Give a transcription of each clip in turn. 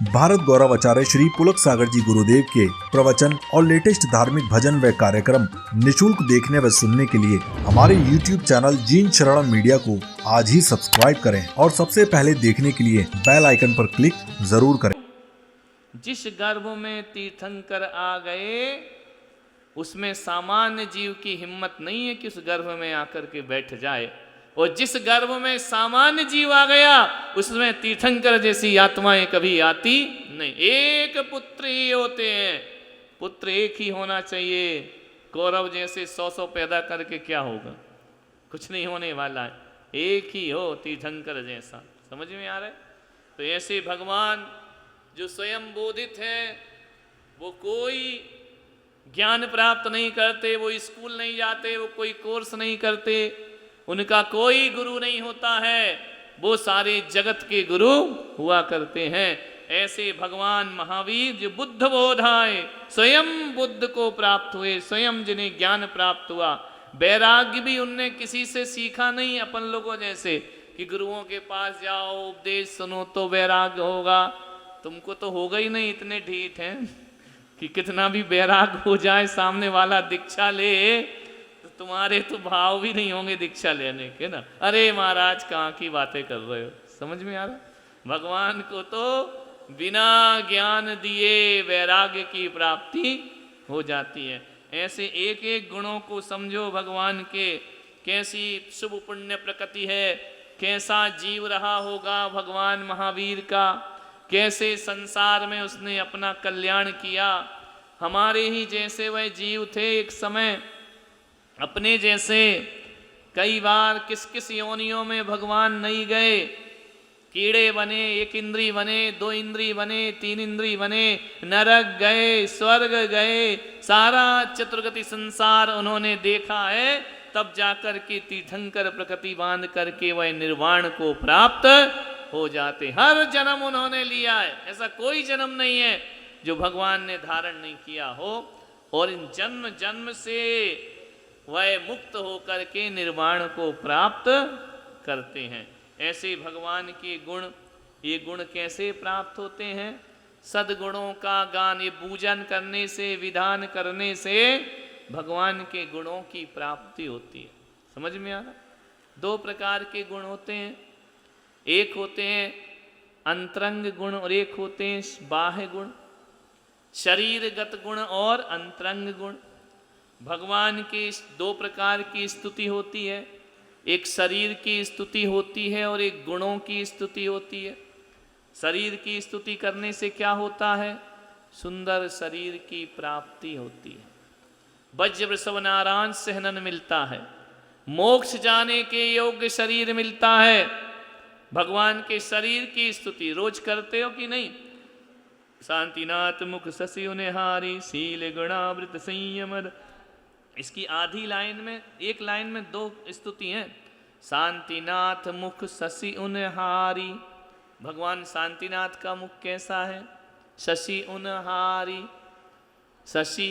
भारत गौरव आचार्य श्री पुलक सागर जी गुरुदेव के प्रवचन और लेटेस्ट धार्मिक भजन व कार्यक्रम निशुल्क देखने व सुनने के लिए हमारे YouTube चैनल जीन शरण मीडिया को आज ही सब्सक्राइब करें और सबसे पहले देखने के लिए बेल आइकन पर क्लिक जरूर करें। जिस गर्भ में तीर्थंकर आ गए उसमें सामान्य जीव की हिम्मत नहीं है कि उस गर्भ में आकर के बैठ जाए, और जिस गर्भ में सामान्य जीव आ गया उसमें तीर्थंकर जैसी आत्माएं कभी आती नहीं। एक पुत्र ही होते हैं, पुत्र एक ही होना चाहिए। कौरव जैसे 100 पैदा करके क्या होगा, कुछ नहीं होने वाला है। एक ही हो तीर्थंकर जैसा, समझ में आ रहा है? तो ऐसे भगवान जो स्वयं बोधित है, वो कोई ज्ञान प्राप्त नहीं करते, वो स्कूल नहीं जाते, वो कोई कोर्स नहीं करते, उनका कोई गुरु नहीं होता है, वो सारे जगत के गुरु हुआ करते हैं। ऐसे भगवान महावीर जो बुद्ध बोधाए, स्वयं बुद्ध को प्राप्त हुए, स्वयं जिन्हें ज्ञान प्राप्त हुआ। वैराग्य भी उनने किसी से सीखा नहीं, अपन लोगों जैसे कि गुरुओं के पास जाओ उपदेश सुनो तो वैराग्य होगा। तुमको तो होगा ही नहीं, इतने ढीठ हैं कि कितना भी वैराग्य हो जाए सामने वाला दीक्षा ले तो तुम्हारे तो भाव भी नहीं होंगे दीक्षा लेने के ना। अरे महाराज कहाँ की बातें कर रहे हो, समझ में आ रहा? भगवान को तो बिना ज्ञान दिए वैराग्य की प्राप्ति हो जाती है। ऐसे एक एक गुणों को समझो भगवान के, कैसी शुभ पुण्य प्रकृति है, कैसा जीव रहा होगा भगवान महावीर का, कैसे संसार में उसने अपना कल्याण किया। हमारे ही जैसे वह जीव थे एक समय, अपने जैसे कई बार किस किस योनियों में भगवान नहीं गए। कीड़े बने, एक इंद्री बने, 2 इंद्री बने, 3 इंद्री बने, नरक गए, स्वर्ग गए, सारा चतुर्गति संसार उन्होंने देखा है। तब जाकर के तीर्थंकर प्रकृति बांध करके वह निर्वाण को प्राप्त हो जाते। हर जन्म उन्होंने लिया है, ऐसा कोई जन्म नहीं है जो भगवान ने धारण नहीं किया हो, और इन जन्म जन्म से वह मुक्त होकर के निर्वाण को प्राप्त करते हैं। ऐसे भगवान के गुण, ये गुण कैसे प्राप्त होते हैं? सद्गुणों का गान, ये पूजन करने से, विधान करने से भगवान के गुणों की प्राप्ति होती है। समझ में आ रहा? 2 प्रकार के गुण होते हैं, एक होते हैं अंतरंग गुण और एक होते हैं बाह्य गुण, शरीरगत गुण और अंतरंग गुण। भगवान के 2 प्रकार की स्तुति होती है, एक शरीर की स्तुति होती है और एक गुणों की स्तुति होती है। शरीर की स्तुति करने से क्या होता है? सुंदर शरीर की प्राप्ति होती है, वज्र वृषभ नारायण सहनन मिलता है, मोक्ष जाने के योग्य शरीर मिलता है। भगवान के शरीर की स्तुति रोज करते हो कि नहीं? शांतिनाथ मुख शशि उनिहारी, शील गुणावृत संयम। इसकी आधी लाइन में, एक लाइन में 2 स्तुति हैं। शांतिनाथ मुख शशि उनिहारी, भगवान शांतिनाथ का मुख कैसा है? शशि उनिहारी। शशि,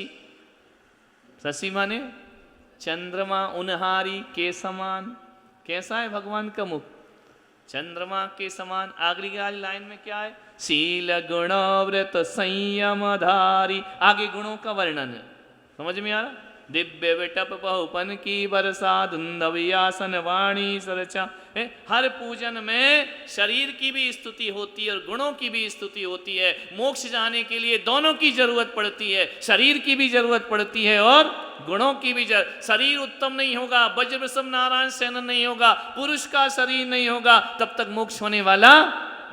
शशि माने चंद्रमा, उनिहारी के समान। कैसा है भगवान का मुख? चंद्रमा के समान। आखिरी वाली लाइन में क्या है? शील गुणव्रत संयमधारी। आगे गुणों का वर्णन है, समझ में आ रहा? दिव्य विटप बहुपन की वर्षा, धुंधव्यासन वाणी सरचा। हर पूजन में शरीर की भी स्तुति होती है और गुणों की भी स्तुति होती है। मोक्ष जाने के लिए दोनों की जरूरत पड़ती है, शरीर की भी जरूरत पड़ती है और गुणों की भी शरीर उत्तम नहीं होगा, वज्र वृषभ नारायण सेन नहीं होगा, पुरुष का शरीर नहीं होगा, तब तक मोक्ष होने वाला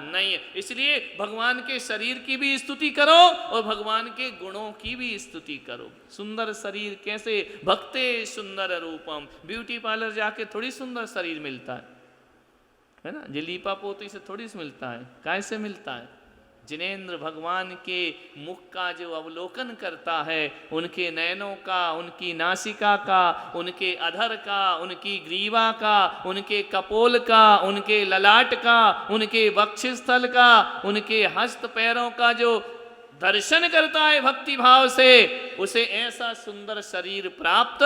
नहीं है। इसलिए भगवान के शरीर की भी स्तुति करो और भगवान के गुणों की भी स्तुति करो। सुंदर शरीर कैसे? भक्ते सुंदर रूपम। ब्यूटी पार्लर जाके थोड़ी सुंदर शरीर मिलता है ना? जलीपा पोती से थोड़ी से मिलता है, कैसे मिलता है? जिनेंद्र भगवान के मुख का जो अवलोकन करता है, उनके नयनों का, उनकी नासिका का, उनके अधर का, उनकी ग्रीवा का, उनके कपोल का, उनके ललाट का, उनके वक्षस्थल का, उनके हस्त पैरों का जो दर्शन करता है भक्ति भाव से, उसे ऐसा सुंदर शरीर प्राप्त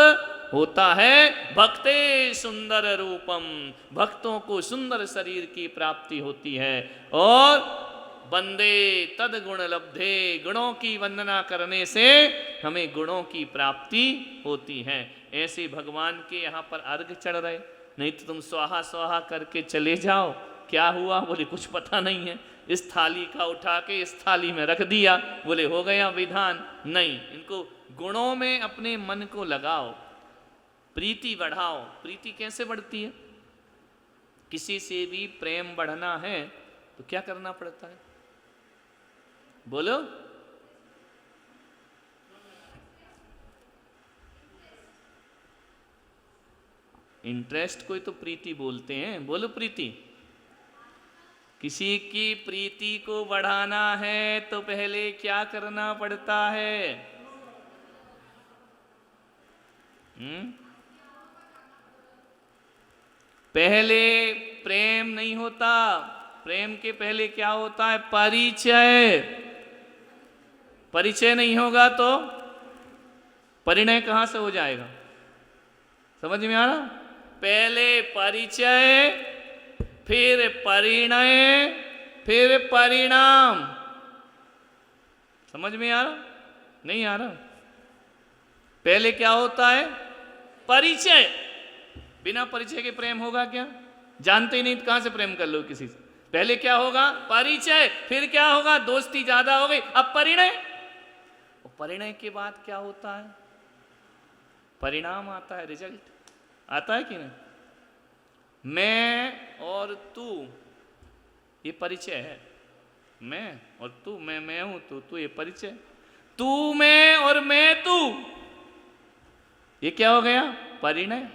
होता है। भक्ते सुंदर रूपम, भक्तों को सुंदर शरीर की प्राप्ति होती है। और वंदे तद गुण लब्धे, गुणों की वंदना करने से हमें गुणों की प्राप्ति होती है। ऐसे भगवान के यहाँ पर अर्घ चढ़ रहे, नहीं तो तुम स्वाहा स्वाहा करके चले जाओ, क्या हुआ बोले कुछ पता नहीं है, इस थाली का उठा के इस थाली में रख दिया, बोले हो गया विधान। नहीं, इनको गुणों में अपने मन को लगाओ, प्रीति बढ़ाओ। प्रीति कैसे बढ़ती है? किसी से भी प्रेम बढ़ना है तो क्या करना पड़ता है? बोलो। इंटरेस्ट को तो प्रीति बोलते हैं, बोलो प्रीति। किसी की प्रीति को बढ़ाना है तो पहले क्या करना पड़ता है? पहले प्रेम नहीं होता, प्रेम के पहले क्या होता है? परिचय। परिचय नहीं होगा तो परिणय कहां से हो जाएगा? समझ में आ रहा? पहले परिचय, फिर परिणय, फिर परिणाम। समझ में आ रहा? नहीं आ रहा? पहले क्या होता है? परिचय। बिना परिचय के प्रेम होगा क्या? जानते ही नहीं तो कहां से प्रेम कर लो किसी से? पहले क्या होगा? परिचय, फिर क्या होगा? दोस्ती ज्यादा हो गई, अब परिणय। और परिणय के बाद क्या होता है? परिणाम आता है, रिजल्ट आता है कि नहीं? मैं और तू, ये परिचय है। मैं और तू, मैं हूं तू ये परिचय। तू मैं और मैं तू, ये क्या हो गया? परिणय।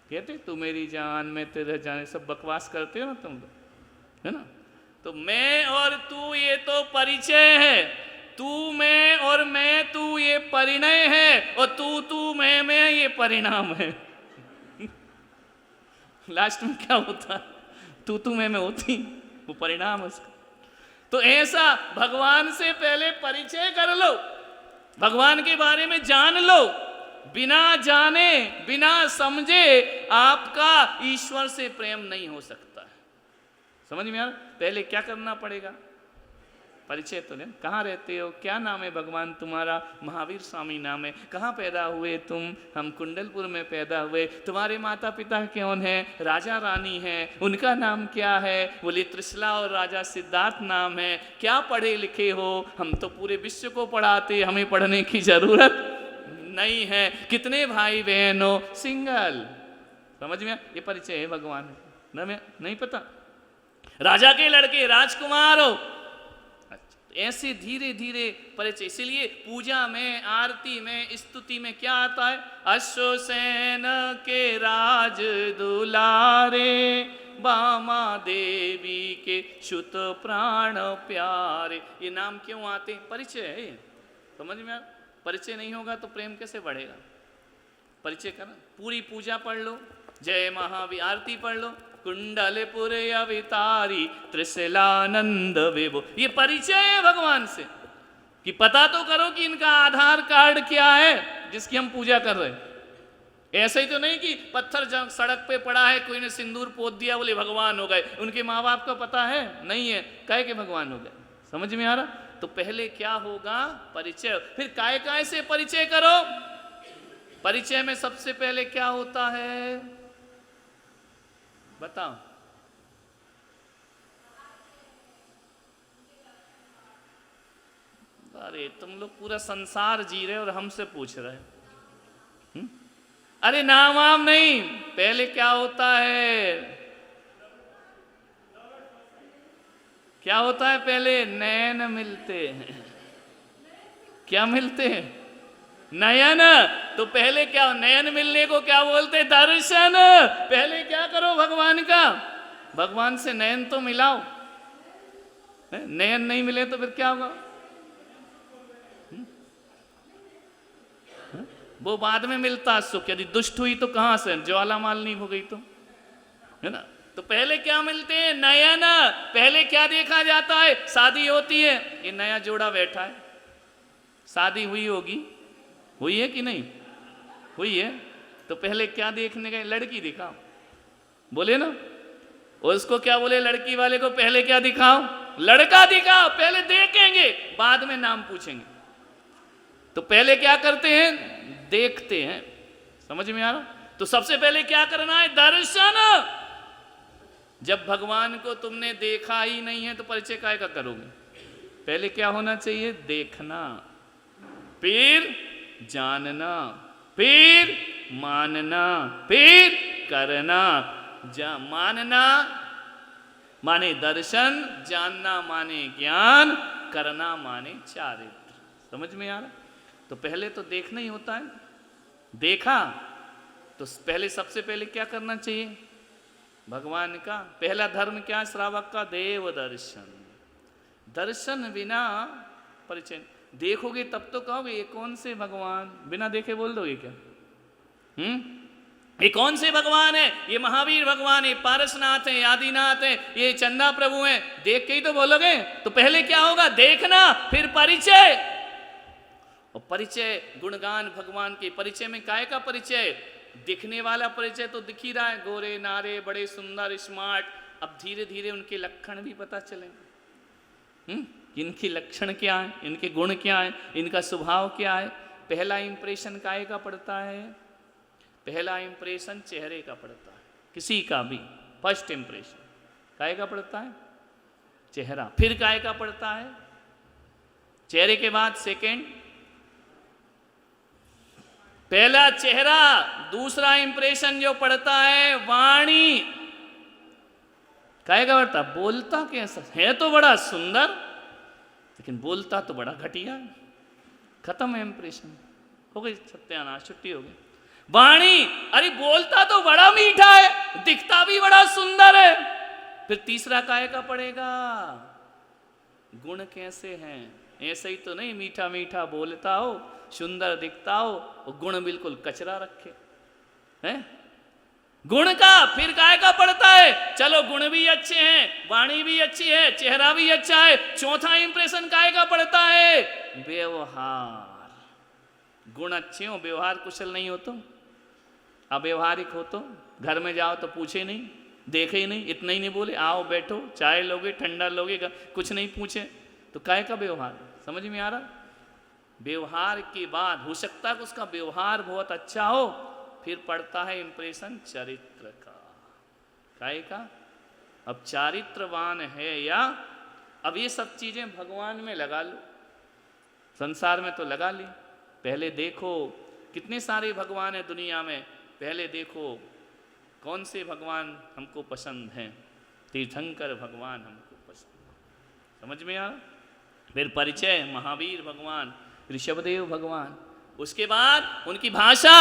कहते तू मेरी जान मैं तेरे जान, सब बकवास करते हो ना तुम लोग, है ना? तो मैं और तू ये तो परिचय है, तू मैं और मैं तू ये परिणय है, और तू मैं ये परिणाम है। लास्ट में क्या होता? तू मैं होती, वो परिणाम उसका। तो ऐसा भगवान से पहले परिचय कर लो, भगवान के बारे में जान लो। बिना जाने बिना समझे आपका ईश्वर से प्रेम नहीं हो सकता है। समझ में आ? पहले क्या करना पड़ेगा? परिचय तो ले। कहाँ रहते हो? क्या नाम है भगवान तुम्हारा? महावीर स्वामी नाम है। कहाँ पैदा हुए तुम? हम कुंडलपुर में पैदा हुए। तुम्हारे माता पिता कौन है? राजा रानी है, उनका नाम क्या है? बोले त्रिशला और राजा सिद्धार्थ नाम है। क्या पढ़े लिखे हो? हम तो पूरे विश्व को पढ़ाते, हमें पढ़ने की जरूरत नहीं है। कितने भाई बहन हो? सिंगल। समझ में? ये परिचय है भगवान न में, नहीं पता? राजा के लड़के राजकुमार हो। ऐसे धीरे धीरे परिचय। इसलिए पूजा में, आरती में, स्तुति में क्या आता है? अश्वसेन के राज दुलारे, बामा देवी के शुत प्राण प्यारे। ये नाम क्यों आते हैं? परिचय है। समझ में आ? परिचय नहीं होगा तो प्रेम कैसे बढ़ेगा? परिचय करना। पूरी पूजा पढ़ लो, जय महावीर आरती पढ़ लो, कुंडलपुर अवितारी त्रिशलानंद विभो, ये परिचय है भगवान से। कि पता तो करो कि इनका आधार कार्ड क्या है जिसकी हम पूजा कर रहे हैं। ऐसे ही तो नहीं कि पत्थर सड़क पे पड़ा है, कोई ने सिंदूर पोत दिया, बोले भगवान हो गए। उनके माँ बाप को पता है? नहीं है, कहे के भगवान हो गए। समझ में आ रहा? तो पहले क्या होगा? परिचय। फिर काय से परिचय करो। परिचय में सबसे पहले क्या होता है? बताओ। अरे तुम लोग पूरा संसार जी रहे और हमसे पूछ रहे। अरे नाम वाम नहीं, पहले क्या होता है? क्या होता है पहले? नयन मिलते हैं। क्या मिलते हैं? नयन। तो पहले क्या? नयन मिलने को क्या बोलते? दर्शन। पहले क्या करो भगवान का? भगवान से नयन तो मिलाओ। नयन नहीं मिले तो फिर क्या होगा? वो बाद में मिलता सुख। यदि दुष्ट हुई तो कहां से? ज्वालामाल नहीं हो गई तो, है ना? तो पहले क्या मिलते हैं? नयन। पहले क्या देखा जाता है? शादी होती है, ये नया जोड़ा बैठा है, शादी हुई होगी, हुई है कि नहीं हुई है? तो पहले क्या देखने गए? लड़की दिखाओ, बोले ना। और उसको क्या बोले? लड़की वाले को पहले क्या दिखाओ? लड़का दिखा, पहले देखेंगे बाद में नाम पूछेंगे। तो पहले क्या करते हैं? देखते हैं। समझ में आ रहा? तो सबसे पहले क्या करना है? दर्शन। जब भगवान को तुमने देखा ही नहीं है तो परिचय काय का करोगे? पहले क्या होना चाहिए? देखना, फिर जानना, फिर मानना, फिर करना। मानना माने दर्शन, जानना माने ज्ञान, करना माने चारित्र। समझ में आ रहा? तो पहले तो देखना ही होता है। देखा तो पहले सबसे पहले क्या करना चाहिए? भगवान का पहला धर्म क्या? श्रावक का देव दर्शन। दर्शन बिना परिचय। देखोगे तब तो कहोगे ये कौन से भगवान? बिना देखे बोल दोगे क्या? ये कौन से भगवान है? ये महावीर भगवान है, पारसनाथ है, आदिनाथ है, ये चंदा प्रभु है। देख के ही तो बोलोगे। तो पहले क्या होगा? देखना, फिर परिचय। और परिचय गुणगान भगवान के। परिचय में काय का परिचय? दिखने वाला परिचय तो दिख ही रहा है, गोरे नारे, बड़े सुंदर, स्मार्ट। अब धीरे धीरे उनके लक्षण भी पता चलेंगे। इनके लक्षण क्या है, इनके गुण क्या है, इनका स्वभाव क्या है। पहला इंप्रेशन काय का पड़ता है? पहला इंप्रेशन चेहरे का पड़ता है। किसी का भी फर्स्ट इंप्रेशन काय का पड़ता है? चेहरा। फिर काय का पड़ता है? चेहरे के बाद सेकंड पहला चेहरा, दूसरा इंप्रेशन जो पड़ता है वाणी। काय का पड़ता? बोलता कैसा है? तो बड़ा सुंदर, लेकिन बोलता तो बड़ा घटिया है। खत्म है इंप्रेशन, हो गई सत्यानाश, छुट्टी हो गई। वाणी, अरे बोलता तो बड़ा मीठा है, दिखता भी बड़ा सुंदर है। फिर तीसरा काय का पड़ेगा? गुण कैसे हैं? ऐसे ही तो नहीं मीठा मीठा बोलता हो, सुंदर दिखता हो और गुण बिल्कुल कचरा रखे हैं। गुण का फिर काय का पड़ता है? चलो गुण भी अच्छे हैं, वाणी भी अच्छी है, चेहरा भी अच्छा है। चौथा इंप्रेशन काय का पड़ता है? व्यवहार। गुण अच्छे हो, व्यवहार कुशल नहीं हो तो, अव्यवहारिक हो तो, घर में जाओ तो पूछे नहीं, देखे ही नहीं, इतना ही नहीं बोले आओ बैठो, चाय लोगे, ठंडा लोगे, कुछ नहीं पूछे, तो काय का व्यवहार? समझ में आ रहा? व्यवहार के बाद हो सकता है कि उसका व्यवहार बहुत अच्छा हो, फिर पड़ता है इंप्रेशन चरित्र का। काय का? अब चारित्रवान है या? अब ये सब चीजें भगवान में लगा लो, संसार में तो लगा ली। पहले देखो कितने सारे भगवान है दुनिया में। पहले देखो कौन से भगवान हमको पसंद हैं। तीर्थंकर भगवान हमको पसंद। समझ में आ रहा? फिर परिचय महावीर भगवान, ऋषभदेव भगवान। उसके बाद उनकी भाषा,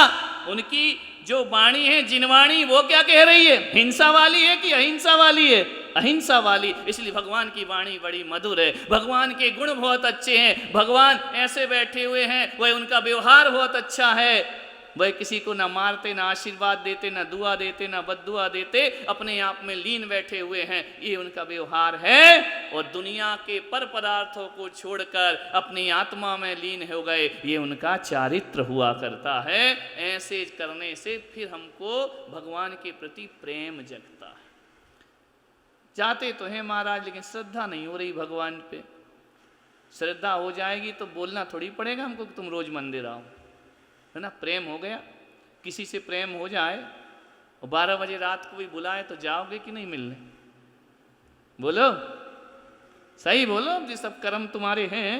उनकी जो वाणी है जिनवाणी, वो क्या कह रही है? हिंसा वाली है कि अहिंसा वाली है? अहिंसा वाली। इसलिए भगवान की वाणी बड़ी मधुर है। भगवान के गुण बहुत अच्छे हैं। भगवान ऐसे बैठे हुए हैं, वह उनका व्यवहार बहुत अच्छा है। वह किसी को ना मारते, ना आशीर्वाद देते, ना दुआ देते, ना बद्दुआ देते, अपने आप में लीन बैठे हुए हैं। ये उनका व्यवहार है। और दुनिया के पर पदार्थों को छोड़कर अपनी आत्मा में लीन हो गए, ये उनका चारित्र हुआ करता है। ऐसे करने से फिर हमको भगवान के प्रति प्रेम जगता है। चाहते तो हैं महाराज, लेकिन श्रद्धा नहीं हो रही भगवान पे। श्रद्धा हो जाएगी तो बोलना थोड़ी पड़ेगा हमको कि तुम रोज मंदिर आओ, है ना? प्रेम हो गया, किसी से प्रेम हो जाए और 12 बजे रात को भी बुलाए तो जाओगे कि नहीं मिलने? बोलो, सही बोलो। ये सब कर्म तुम्हारे हैं,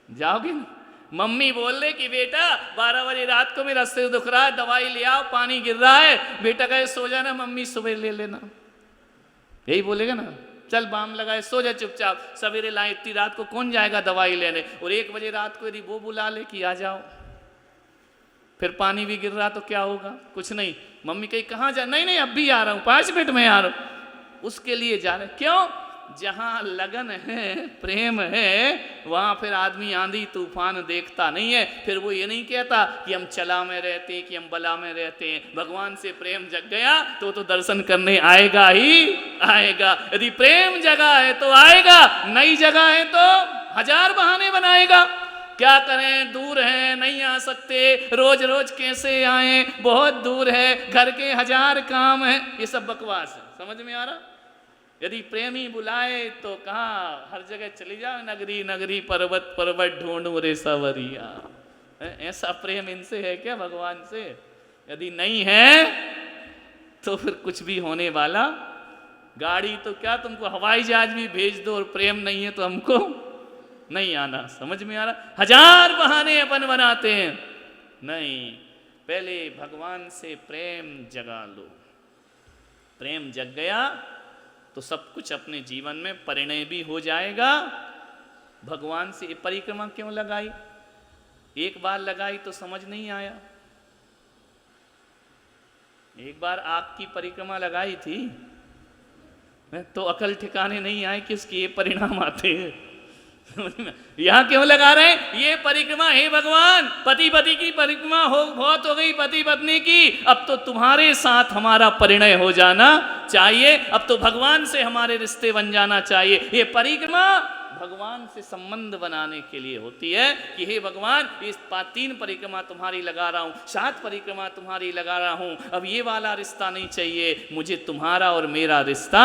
जाओगे ना? मम्मी बोल रहे कि बेटा 12 बजे रात को मेरा सिर दुख रहा है, दवाई ले आओ, पानी गिर रहा है। बेटा कहे सो जाना, मम्मी सुबह ले लेना। यही बोलेगा ना? चल बाम लगाए सो जा चुपचाप, सवेरे लाए। इतनी रात को कौन जाएगा दवाई लेने? और 1 बजे रात को यदि वो बुला ले कि आ जाओ, फिर पानी भी गिर रहा तो क्या होगा? कुछ नहीं। मम्मी कही कहाँ जा? नहीं नहीं अभी आ रहा हूँ, 5 मिनट में आ रहा हूँ। उसके लिए जा रहे। क्यों? जहाँ लगन है, प्रेम है, वहाँ फिर आदमी आंधी तूफान देखता नहीं है। फिर वो ये नहीं कहता कि हम चला में रहते हैं, कि हम बला में रहते हैं। भगवान से प्रेम जग गया तो दर्शन करने आएगा ही आएगा। यदि प्रेम जगा है तो आएगा, नई जगह है तो 1000 बहाने बनाएगा। क्या करें, दूर है, नहीं आ सकते, रोज रोज कैसे आए, बहुत दूर है, घर के 1000 काम है। ये सब बकवास है। समझ में आ रहा? यदि प्रेमी बुलाए तो कहा हर जगह चली जाओ, नगरी नगरी पर्वत पर्वत ढूंढूं रे सवरिया। ऐसा प्रेम इनसे है क्या भगवान से? यदि नहीं है तो फिर कुछ भी होने वाला। गाड़ी तो क्या, तुमको हवाई जहाज भी भेज दो और प्रेम नहीं है तो हमको नहीं आना। समझ में आ रहा? हजार बहाने अपन बनाते हैं। नहीं, पहले भगवान से प्रेम जगा लो। प्रेम जग गया तो सब कुछ अपने जीवन में परिणय भी हो जाएगा। भगवान से परिक्रमा क्यों लगाई? एक बार लगाई तो समझ नहीं आया। एक बार आग की परिक्रमा लगाई थी तो अकल ठिकाने नहीं आए कि इसके ये परिणाम आते हैं। यहां क्यों लगा रहे हैं ये परिक्रमा? हे भगवान, पति पति की परिक्रमा हो, बहुत हो गई पति पत्नी की, अब तो तुम्हारे साथ हमारा परिणय हो जाना चाहिए, अब तो भगवान से हमारे रिश्ते बन जाना चाहिए। ये परिक्रमा भगवान से संबंध बनाने के लिए होती है कि हे भगवान, इस 3 परिक्रमा तुम्हारी लगा रहा हूं, 7 परिक्रमा तुम्हारी लगा रहा हूं, अब ये वाला रिश्ता नहीं चाहिए, मुझे तुम्हारा और मेरा रिश्ता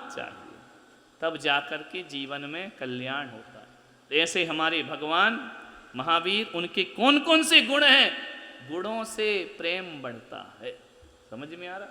चाहिए। तब जाकर के जीवन में कल्याण होता है। तो ऐसे हमारे भगवान महावीर, उनके कौन कौन से गुण हैं? गुणों से प्रेम बढ़ता है। समझ में आ रहा?